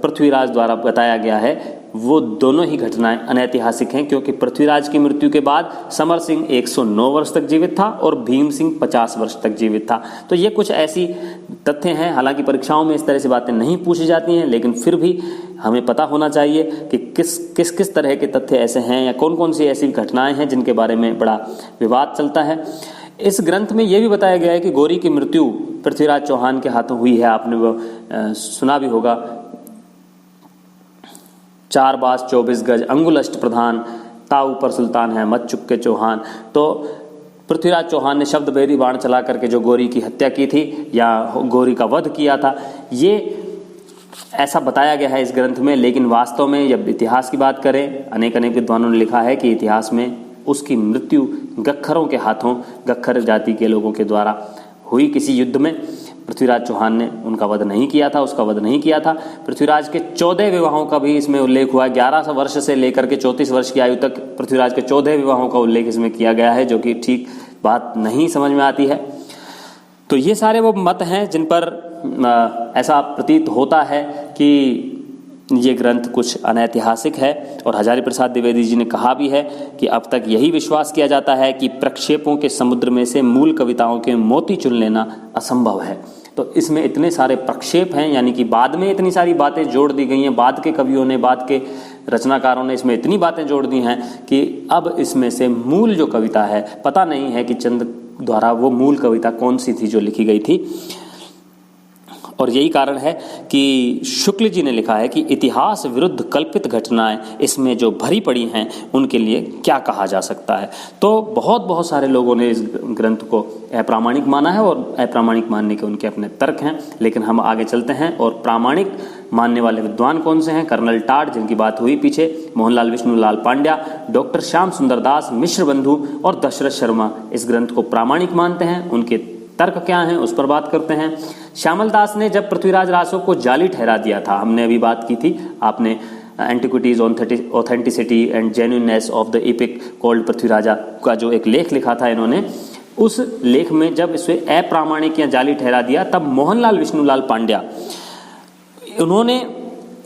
पृथ्वीराज द्वारा बताया गया है। वो दोनों ही घटनाएं अनैतिहासिक हैं, क्योंकि पृथ्वीराज की मृत्यु के बाद समर सिंह 109 वर्ष तक जीवित था और भीम सिंह 50 वर्ष तक जीवित था। तो ये कुछ ऐसी तथ्य हैं, हालांकि परीक्षाओं में इस तरह से बातें नहीं पूछी जाती हैं, लेकिन फिर भी हमें पता होना चाहिए कि किस तरह के तथ्य ऐसे हैं या कौन कौन सी ऐसी घटनाएं हैं जिनके बारे में बड़ा विवाद चलता है। इस ग्रंथ में यह भी बताया गया है कि गौरी की मृत्यु पृथ्वीराज चौहान के हाथों हुई है। आपने वो सुना भी होगा, 4 बास 24 गज अंगुल अष्ट प्रधान, ताऊ पर सुल्तान है मत चुके चौहान। तो पृथ्वीराज चौहान ने शब्द भेदी बाण चला करके जो गौरी की हत्या की थी या गौरी का वध किया था, ये ऐसा बताया गया है इस ग्रंथ में। लेकिन वास्तव में जब इतिहास की बात करें, अनेक विद्वानों ने लिखा है कि इतिहास में उसकी मृत्यु गख्खरों के हाथों, गख्खर जाति के लोगों के द्वारा हुई किसी युद्ध में। पृथ्वीराज चौहान ने उनका वध नहीं किया था, उसका वध नहीं किया था। पृथ्वीराज के 14 विवाहों का भी इसमें उल्लेख हुआ है। 11 वर्ष से लेकर के 34 वर्ष की आयु तक पृथ्वीराज के 14 विवाहों का उल्लेख इसमें किया गया है, जो कि ठीक बात नहीं समझ में आती है। तो ये सारे वो मत हैं जिन पर ऐसा प्रतीत होता है कि ये ग्रंथ कुछ अनैतिहासिक है। और हजारी प्रसाद द्विवेदी जी ने कहा भी है कि अब तक यही विश्वास किया जाता है कि प्रक्षेपों के समुद्र में से मूल कविताओं के मोती चुन लेना असंभव है। तो इसमें इतने सारे प्रक्षेप हैं, यानी कि बाद में इतनी सारी बातें जोड़ दी गई हैं, बाद के कवियों ने, बाद के रचनाकारों ने इसमें इतनी बातें जोड़ दी हैं कि अब इसमें से मूल जो कविता है, पता नहीं है कि चंद द्वारा वो मूल कविता कौन सी थी जो लिखी गई थी। और यही कारण है कि शुक्ल जी ने लिखा है कि इतिहास विरुद्ध कल्पित घटनाएं इसमें जो भरी पड़ी हैं उनके लिए क्या कहा जा सकता है। तो बहुत सारे लोगों ने इस ग्रंथ को अप्रामाणिक माना है और अप्रामाणिक मानने के उनके अपने तर्क हैं। लेकिन हम आगे चलते हैं और प्रामाणिक मानने वाले विद्वान कौन से हैं। कर्नल टाड, जिनकी बात हुई पीछे, मोहनलाल विष्णुलाल पांड्या, डॉक्टर श्याम सुंदर दास, मिश्र बंधु और दशरथ शर्मा इस ग्रंथ को प्रामाणिक मानते हैं। उनके तर्क क्या हैं उस पर बात करते हैं। श्यामल दास ने जब पृथ्वीराज रासों को जाली ठहरा दिया था, हमने अभी बात की थी, आपने antiquities authenticity and genuineness of the epic called Prithviraja का जो एक लेख लिखा था इन्होंने, उस लेख में जब इसे अप्रामाणिक या जाली ठहरा दिया, तब मोहनलाल विष्णुलाल पांड्या उन्होंने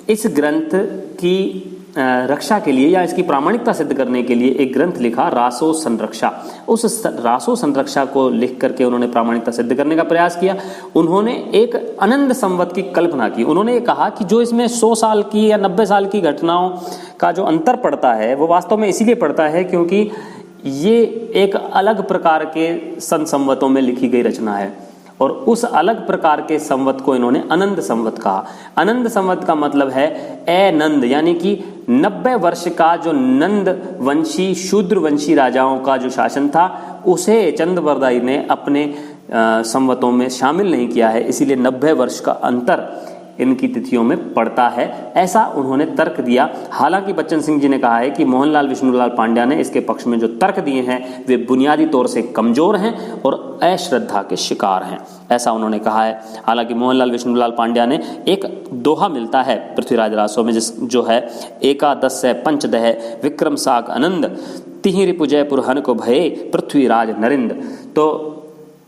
इस ग्रंथ की रक्षा के लिए या इसकी प्रामाणिकता सिद्ध करने के लिए एक ग्रंथ लिखा, रासो संरक्षा। उस रासो संरक्षा को लिख करके उन्होंने प्रामाणिकता सिद्ध करने का प्रयास किया। उन्होंने एक अनंत संवत की कल्पना की। उन्होंने ये कहा कि जो इसमें 100 साल की या 90 साल की घटनाओं का जो अंतर पड़ता है वो वास्तव में इसीलिए पड़ता है क्योंकि ये एक अलग प्रकार के संवतों में लिखी गई रचना है, और उस अलग प्रकार के संवत को इन्होंने अनंत संवत कहा। अनंत संवत का मतलब है नंद, यानी कि 90 वर्ष का जो नंद वंशी शूद्र वंशी राजाओं का जो शासन था, उसे चंद्रबरदाई ने अपने संवतों में शामिल नहीं किया है, इसीलिए 90 वर्ष का अंतर इनकी तिथियों में पड़ता है, ऐसा उन्होंने तर्क दिया। हालांकि बच्चन सिंह जी ने कहा है कि मोहनलाल विष्णुलाल पांड्या ने इसके पक्ष में जो तर्क दिए हैं वे बुनियादी तौर से कमजोर हैं और अश्रद्धा के शिकार हैं, ऐसा उन्होंने कहा है। हालांकि मोहनलाल विष्णुलाल पांड्या ने एक दोहा मिलता है पृथ्वीराज रासों में जो है, एकादश पंचदह विक्रम साक आनंद तिहि रिपुजय पुरहन को भये पृथ्वीराज नरिंद। तो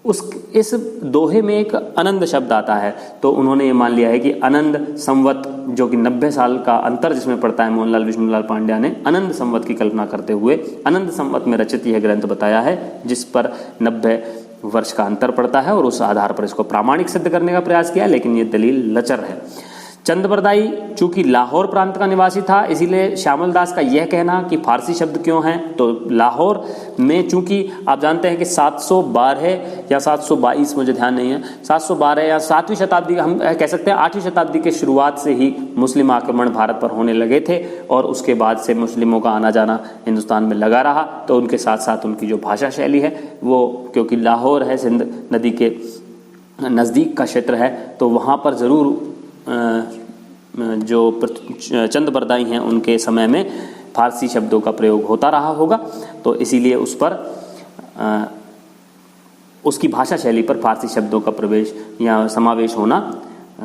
इस दोहे में एक आनंद शब्द आता है, तो उन्होंने ये मान लिया है कि आनंद संवत, जो कि 90 साल का अंतर जिसमें पड़ता है, मोहनलाल विष्णुलाल पांड्या ने आनंद संवत की कल्पना करते हुए आनंद संवत में रचित यह ग्रंथ बताया है, जिस पर 90 वर्ष का अंतर पड़ता है और उस आधार पर इसको प्रामाणिक सिद्ध करने का प्रयास किया, लेकिन ये दलील लचर है। चंद-बरदाई चूंकि लाहौर प्रांत का निवासी था, इसीलिए श्यामल दास का यह कहना कि फारसी शब्द क्यों हैं, तो लाहौर में चूंकि आप जानते हैं कि 712 या 722, मुझे ध्यान नहीं है, 712 या 7वीं शताब्दी का, हम कह सकते हैं 8वीं शताब्दी के शुरुआत से ही मुस्लिम आक्रमण भारत पर होने लगे थे और उसके बाद से मुस्लिमों का आना जाना हिंदुस्तान में लगा रहा। तो उनके साथ साथ उनकी जो भाषा शैली है वो, क्योंकि लाहौर है सिंध नदी के नज़दीक का क्षेत्र है, तो वहाँ पर ज़रूर जो चंद-बरदाई हैं उनके समय में फारसी शब्दों का प्रयोग होता रहा होगा, तो इसीलिए उस पर उसकी भाषा शैली पर फारसी शब्दों का प्रवेश या समावेश होना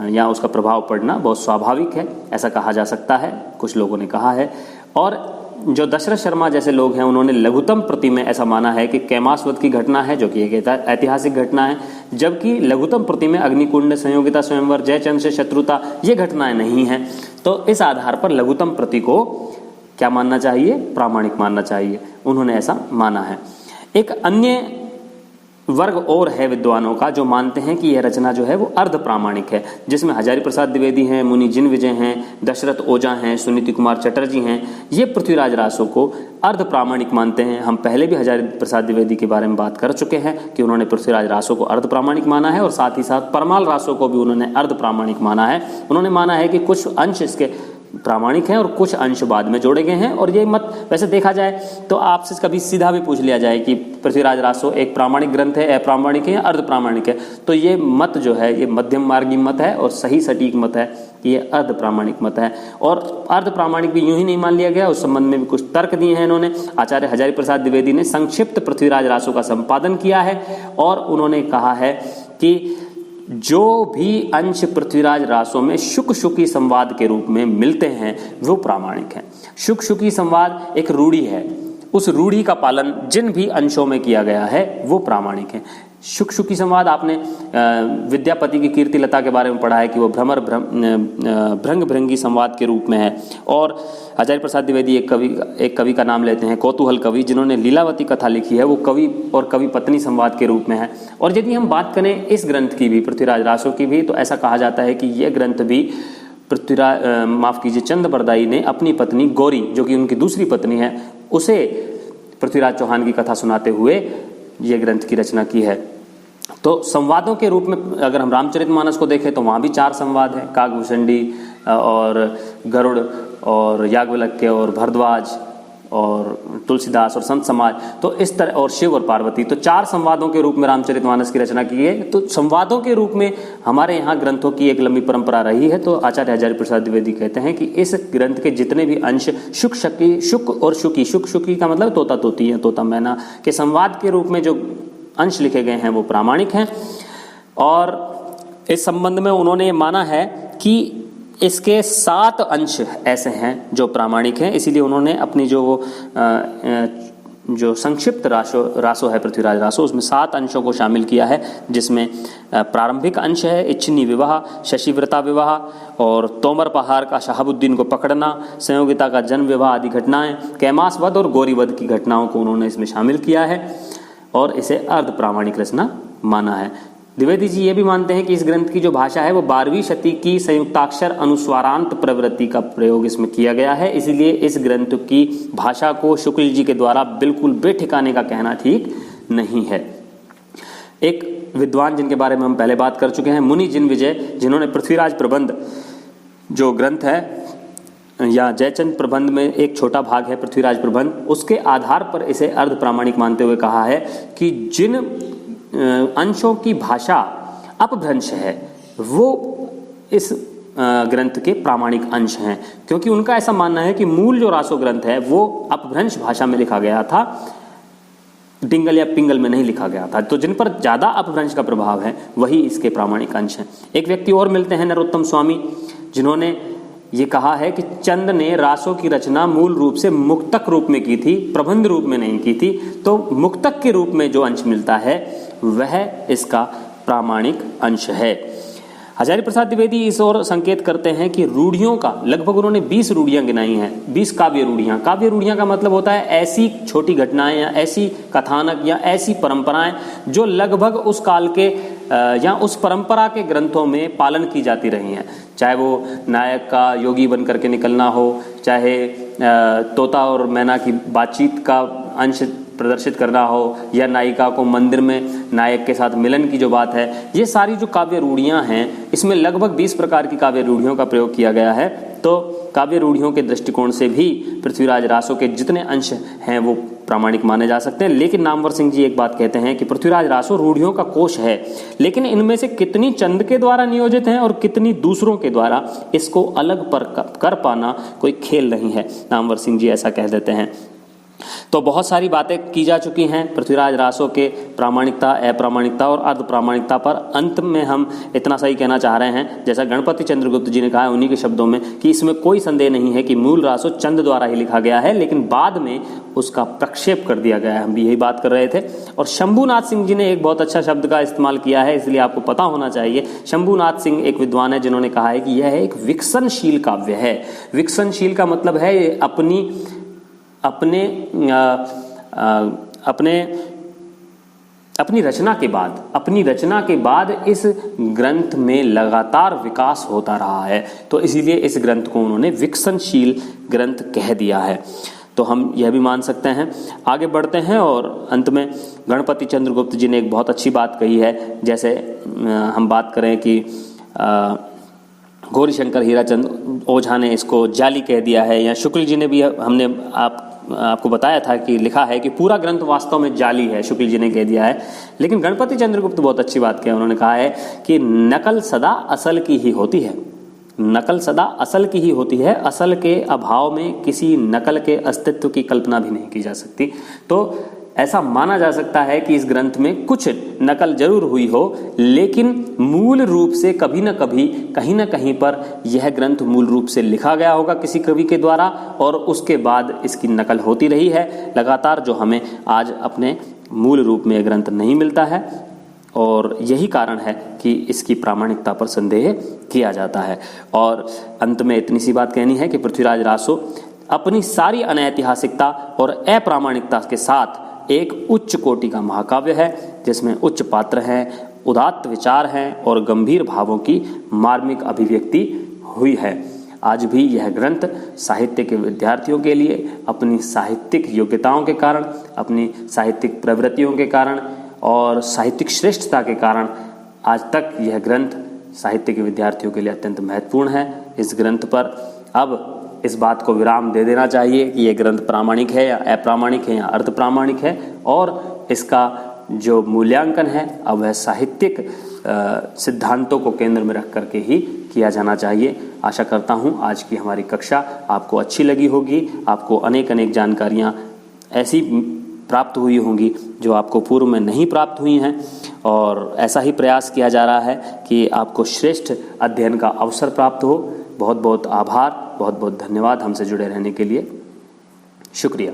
या उसका प्रभाव पड़ना बहुत स्वाभाविक है, ऐसा कहा जा सकता है, कुछ लोगों ने कहा है। और जो दशरथ शर्मा जैसे लोग हैं उन्होंने लघुतम प्रति में ऐसा माना है कि कैमासवत की घटना है, जो कि एक ऐतिहासिक घटना है, जबकि लघुतम प्रति में अग्निकुंड, संयोगिता स्वयंवर, जयचंद से शत्रुता ये घटनाएं नहीं हैं। तो इस आधार पर लघुतम प्रति को क्या मानना चाहिए, प्रामाणिक मानना चाहिए, उन्होंने ऐसा माना है। एक अन्य वर्ग और है विद्वानों का जो मानते हैं कि यह रचना जो है वो अर्ध प्रामाणिक है, जिसमें हजारी प्रसाद द्विवेदी हैं, मुनि जिन विजय हैं, दशरथ ओझा हैं, सुनीति कुमार चटर्जी हैं, ये पृथ्वीराज रासो को अर्ध प्रामाणिक मानते हैं। हम पहले भी हजारी प्रसाद द्विवेदी के बारे में बात कर चुके हैं कि उन्होंने पृथ्वीराज रासो को अर्ध प्रामाणिक माना है और साथ ही साथ परमाल रासो को भी उन्होंने अर्ध प्रामाणिक माना है। उन्होंने माना है कि कुछ अंश इसके प्रामाणिक हैं और कुछ अंश बाद में जोड़े गए हैं। और ये मत वैसे देखा जाए तो आपसे कभी सीधा भी पूछ लिया जाए कि पृथ्वीराज रासो एक प्रामाणिक ग्रंथ है, अप्रामाणिक है या अर्ध प्रामाणिक है, तो ये मत जो है ये मध्यम मार्गी मत है और सही सटीक मत है कि ये अर्ध प्रामाणिक मत है। और अर्ध प्रामाणिक भी यूं ही नहीं मान लिया गया, उस संबंध में भी कुछ तर्क दिए हैं इन्होंने। आचार्य हजारी प्रसाद द्विवेदी ने संक्षिप्त पृथ्वीराज रासो का संपादन किया है और उन्होंने कहा है कि जो भी अंश पृथ्वीराज रासो में शुक शुकी संवाद के रूप में मिलते हैं वो प्रामाणिक हैं। शुक शुकी संवाद एक रूढ़ी है, उस रूढ़ी का पालन जिन भी अंशों में किया गया है वो प्रामाणिक है। शुक शुकी संवाद आपने विद्यापति की कीर्ति लता के बारे में पढ़ा है कि वो भ्रंग भृंगी संवाद के रूप में है। और आचार्य प्रसाद द्विवेदी एक कवि का नाम लेते हैं, कौतूहल कवि, जिन्होंने लीलावती कथा लिखी है, वो कवि और कवि पत्नी संवाद के रूप में है। और यदि हम बात करें इस ग्रंथ की भी, पृथ्वीराज रासो की भी, तो ऐसा कहा जाता है कि यह ग्रंथ भी चंद-बरदाई ने अपनी पत्नी गौरी, जो कि उनकी दूसरी पत्नी है, उसे पृथ्वीराज चौहान की कथा सुनाते हुए ये ग्रंथ की रचना की है। तो संवादों के रूप में अगर हम रामचरितमानस को देखें तो वहाँ भी 4 संवाद हैं, काकभूषणी और गरुड़ और याज्ञवल्क्य और भरद्वाज और तुलसीदास और संत समाज, तो इस तरह, और शिव और पार्वती, तो 4 संवादों के रूप में रामचरितमानस की रचना की है। तो संवादों के रूप में हमारे यहाँ ग्रंथों की एक लंबी परंपरा रही है। तो आचार्य हजारी प्रसाद द्विवेदी कहते हैं कि इस ग्रंथ के जितने भी अंश शुक और शुकी का मतलब तोता तोती है, तोता मैना के संवाद के रूप में जो अंश लिखे गए हैं वो प्रामाणिक हैं। और इस संबंध में उन्होंने माना है कि इसके 7 अंश ऐसे हैं जो प्रामाणिक हैं, इसीलिए उन्होंने अपनी जो संक्षिप्त रासो है पृथ्वीराज रासो, उसमें 7 अंशों को शामिल किया है, जिसमें प्रारंभिक अंश है इच्छिनी विवाह, शशिव्रता विवाह और तोमर पहाड़ का शहाबुद्दीन को पकड़ना, संयोगिता का जन्म विवाह आदि घटनाएं, कैमासवध और गौरीवध की घटनाओं को उन्होंने इसमें शामिल किया है और इसे अर्ध प्रामाणिक रचना माना है। द्विवेदी जी ये भी मानते हैं कि इस ग्रंथ की जो भाषा है वो 12वीं शती की संयुक्ताक्षर अनुस्वारांत प्रवृत्ति का प्रयोग इसमें किया गया है, इसीलिए इस ग्रंथ की भाषा को शुक्ल जी के द्वारा बिल्कुल बेठिकाने का कहना ठीक नहीं है। एक विद्वान जिनके बारे में हम पहले बात कर चुके हैं, मुनि जिन विजय, जिन्होंने पृथ्वीराज प्रबंध जो ग्रंथ है या जयचंद प्रबंध में एक छोटा भाग है पृथ्वीराज प्रबंध, उसके आधार पर इसे अर्ध प्रामाणिक मानते हुए कहा है कि जिन अंशों की भाषा अपभ्रंश है वो इस ग्रंथ के प्रामाणिक अंश हैं, क्योंकि उनका ऐसा मानना है कि मूल जो रासो ग्रंथ है वो अपभ्रंश भाषा में लिखा गया था, डिंगल या पिंगल में नहीं लिखा गया था। तो जिन पर ज्यादा अपभ्रंश का प्रभाव है वही इसके प्रामाणिक अंश हैं। एक व्यक्ति और मिलते हैं, नरोत्तम स्वामी, जिन्होंने ये कहा है कि चंद ने रासों की रचना मूल रूप से मुक्तक रूप में की थी, प्रबंध रूप में नहीं की थी। तो मुक्तक के रूप में जो अंश मिलता है वह इसका प्रामाणिक अंश है। हजारी प्रसाद द्विवेदी इस ओर संकेत करते हैं कि रूढ़ियों का लगभग उन्होंने 20 रूढ़ियां गिनाई हैं, 20 काव्य रूढ़ियां। काव्य रूढ़ियां का मतलब होता है ऐसी छोटी घटनाएं या ऐसी कथानक या ऐसी परंपराएं जो लगभग उस काल के या उस परंपरा के ग्रंथों में पालन की जाती रही हैं। चाहे वो नायक का योगी बन करके निकलना हो, चाहे तोता और मैना की बातचीत का अंश प्रदर्शित करना हो, या नायिका को मंदिर में नायक के साथ मिलन की जो बात है, ये सारी जो काव्य रूढ़ियां हैं इसमें लगभग 20 प्रकार की काव्य रूढ़ियों का प्रयोग किया गया है। तो काव्य रूढ़ियों के दृष्टिकोण से भी पृथ्वीराज रासो के जितने अंश हैं वो प्रामाणिक माने जा सकते हैं। लेकिन नामवर सिंह जी एक बात कहते हैं कि पृथ्वीराज रासो रूढ़ियों का कोश है, लेकिन इनमें से कितनी चंद के द्वारा नियोजित हैं और कितनी दूसरों के द्वारा, इसको अलग पर कर पाना कोई खेल नहीं है। नामवर सिंह जी ऐसा कह देते हैं। तो बहुत सारी बातें की जा चुकी हैं पृथ्वीराज रासो के प्रामाणिकता, अप्रामाणिकता और अर्ध प्रामाणिकता पर। अंत में हम इतना सही कहना चाह रहे हैं, जैसा गणपति चंद्रगुप्त जी ने कहा है उन्हीं के शब्दों में, कि इसमें कोई संदेह नहीं है कि मूल रासो चंद द्वारा ही लिखा गया है, लेकिन बाद में उसका प्रक्षेप कर दिया गया है। हम भी यही बात कर रहे थे। और शंभुनाथ सिंह जी ने एक बहुत अच्छा शब्द का इस्तेमाल किया है, इसलिए आपको पता होना चाहिए। शंभुनाथ सिंह एक विद्वान है जिन्होंने कहा है कि यह एक विकसनशील काव्य है। विकसनशील का मतलब है अपनी रचना के बाद इस ग्रंथ में लगातार विकास होता रहा है, तो इसीलिए इस ग्रंथ को उन्होंने विकसनशील ग्रंथ कह दिया है। तो हम यह भी मान सकते हैं। आगे बढ़ते हैं और अंत में गणपति चंद्रगुप्त जी ने एक बहुत अच्छी बात कही है। जैसे हम बात करें कि गौरीशंकर हीराचंद ओझा ने इसको जाली कह दिया है, या शुक्ल जी ने भी, हमने आपको बताया था कि लिखा है कि पूरा ग्रंथ वास्तव में जाली है, शुक्ल जी ने कह दिया है। लेकिन गणपति चंद्रगुप्त बहुत अच्छी बात कही, उन्होंने कहा है कि नकल सदा असल की ही होती है। नकल सदा असल की ही होती है, असल के अभाव में किसी नकल के अस्तित्व की कल्पना भी नहीं की जा सकती। तो ऐसा माना जा सकता है कि इस ग्रंथ में कुछ नकल जरूर हुई हो, लेकिन मूल रूप से कभी न कभी कहीं न कहीं पर यह ग्रंथ मूल रूप से लिखा गया होगा किसी कवि के द्वारा, और उसके बाद इसकी नकल होती रही है लगातार, जो हमें आज अपने मूल रूप में यह ग्रंथ नहीं मिलता है। और यही कारण है कि इसकी प्रामाणिकता पर संदेह किया जाता है। और अंत में इतनी सी बात कहनी है कि पृथ्वीराज रासो अपनी सारी अनैतिहासिकता और अप्रामाणिकता के साथ एक उच्च कोटि का महाकाव्य है, जिसमें उच्च पात्र हैं, उदात्त विचार हैं और गंभीर भावों की मार्मिक अभिव्यक्ति हुई है। आज भी यह ग्रंथ साहित्य के विद्यार्थियों के लिए अपनी साहित्यिक योग्यताओं के कारण, अपनी साहित्यिक प्रवृत्तियों के कारण और साहित्यिक श्रेष्ठता के कारण आज तक यह ग्रंथ साहित्य के विद्यार्थियों के लिए अत्यंत महत्वपूर्ण है। इस ग्रंथ पर अब इस बात को विराम दे देना चाहिए कि यह ग्रंथ प्रामाणिक है या अप्रामाणिक है या अर्ध प्रामाणिक है, और इसका जो मूल्यांकन है अब वह साहित्यिक सिद्धांतों को केंद्र में रख करके ही किया जाना चाहिए। आशा करता हूँ आज की हमारी कक्षा आपको अच्छी लगी होगी, आपको अनेक जानकारियाँ ऐसी प्राप्त हुई होंगी जो आपको पूर्व में नहीं प्राप्त हुई हैं, और ऐसा ही प्रयास किया जा रहा है कि आपको श्रेष्ठ अध्ययन का अवसर प्राप्त हो। बहुत बहुत आभार, बहुत बहुत धन्यवाद हमसे जुड़े रहने के लिए। शुक्रिया।